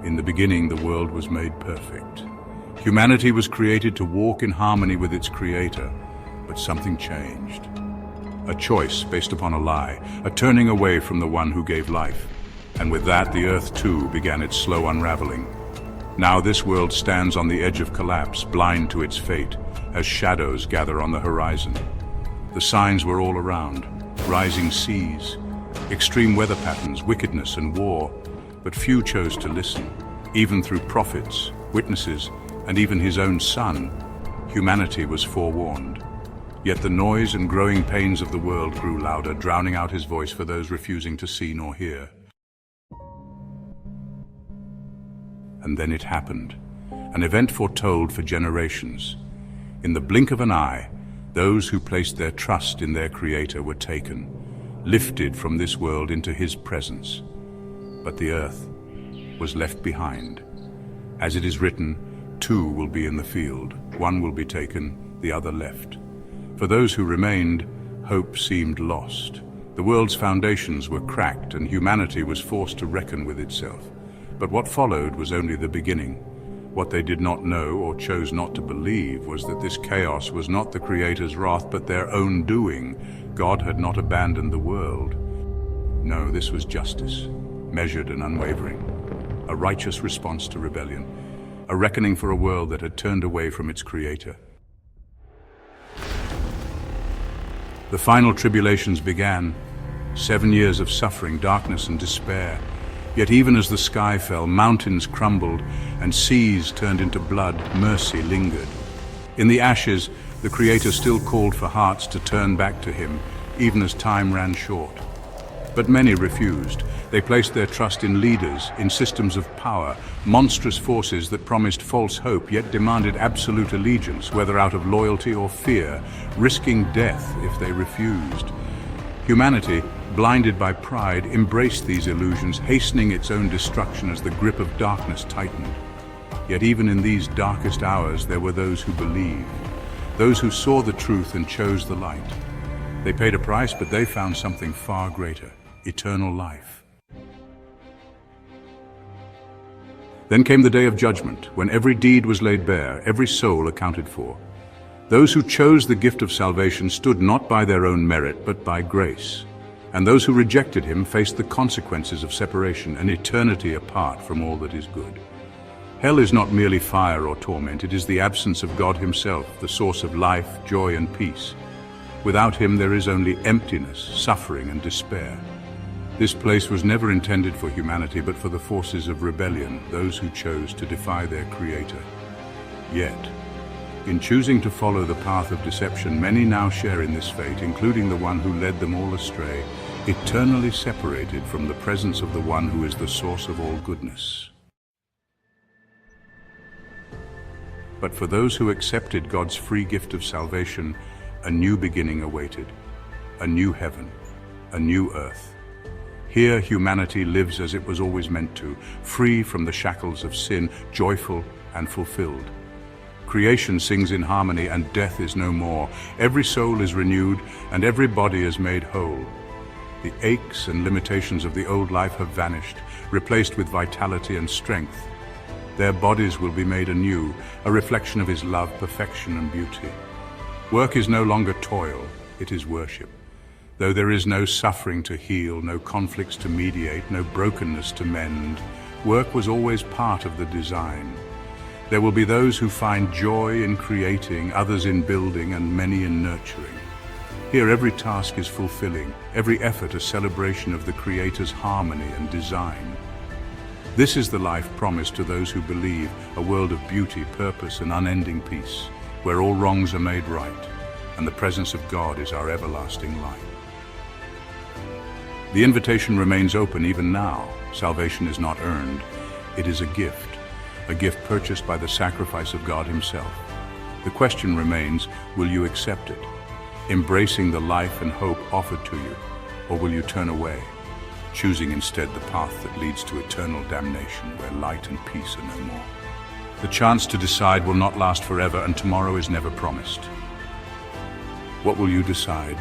In the beginning, the world was made perfect. Humanity was created to walk in harmony with its Creator, but something changed. A choice based upon a lie, a turning away from the one who gave life. And with that, the earth too began its slow unraveling. Now this world stands on the edge of collapse, blind to its fate, as shadows gather on the horizon. The signs were all around: rising seas, extreme weather patterns, wickedness and war. But few chose to listen. Even through prophets, witnesses, and even his own son, humanity was forewarned. Yet the noise and growing pains of the world grew louder, drowning out his voice for those refusing to see nor hear. And then it happened, an event foretold for generations. In the blink of an eye, those who placed their trust in their Creator were taken, lifted from this world into his presence. But the earth was left behind. As it is written, two will be in the field, one will be taken, the other left. For those who remained, hope seemed lost. The world's foundations were cracked and humanity was forced to reckon with itself. But what followed was only the beginning. What they did not know or chose not to believe was that this chaos was not the Creator's wrath but their own doing. God had not abandoned the world. No, this was justice, measured and unwavering. A righteous response to rebellion. A reckoning for a world that had turned away from its Creator. The final tribulations began. 7 years of suffering, darkness and despair. Yet even as the sky fell, mountains crumbled and seas turned into blood, mercy lingered. In the ashes, the Creator still called for hearts to turn back to him, even as time ran short. But many refused. They placed their trust in leaders, in systems of power, monstrous forces that promised false hope yet demanded absolute allegiance, whether out of loyalty or fear, risking death if they refused. Humanity, blinded by pride, embraced these illusions, hastening its own destruction as the grip of darkness tightened. Yet even in these darkest hours, there were those who believed, those who saw the truth and chose the light. They paid a price, but they found something far greater: eternal life. Then came the day of judgment, when every deed was laid bare, every soul accounted for. Those who chose the gift of salvation stood not by their own merit, but by grace. And those who rejected him faced the consequences of separation, an eternity apart from all that is good. Hell is not merely fire or torment, it is the absence of God himself, the source of life, joy, and peace. Without him there is only emptiness, suffering, and despair. This place was never intended for humanity, but for the forces of rebellion, those who chose to defy their Creator. Yet, in choosing to follow the path of deception, many now share in this fate, including the one who led them all astray, eternally separated from the presence of the one who is the source of all goodness. But for those who accepted God's free gift of salvation, a new beginning awaited, a new heaven, a new earth. Here humanity lives as it was always meant to, free from the shackles of sin, joyful and fulfilled. Creation sings in harmony and death is no more. Every soul is renewed and every body is made whole. The aches and limitations of the old life have vanished, replaced with vitality and strength. Their bodies will be made anew, a reflection of his love, perfection, and beauty. Work is no longer toil, it is worship. Though there is no suffering to heal, no conflicts to mediate, no brokenness to mend, work was always part of the design. There will be those who find joy in creating, others in building, and many in nurturing. Here every task is fulfilling, every effort a celebration of the Creator's harmony and design. This is the life promised to those who believe, a world of beauty, purpose, and unending peace, where all wrongs are made right, and the presence of God is our everlasting light. The invitation remains open even now. Salvation is not earned, it is a gift purchased by the sacrifice of God himself. The question remains, will you accept it, embracing the life and hope offered to you, or will you turn away, choosing instead the path that leads to eternal damnation, where light and peace are no more? The chance to decide will not last forever, and tomorrow is never promised. What will you decide?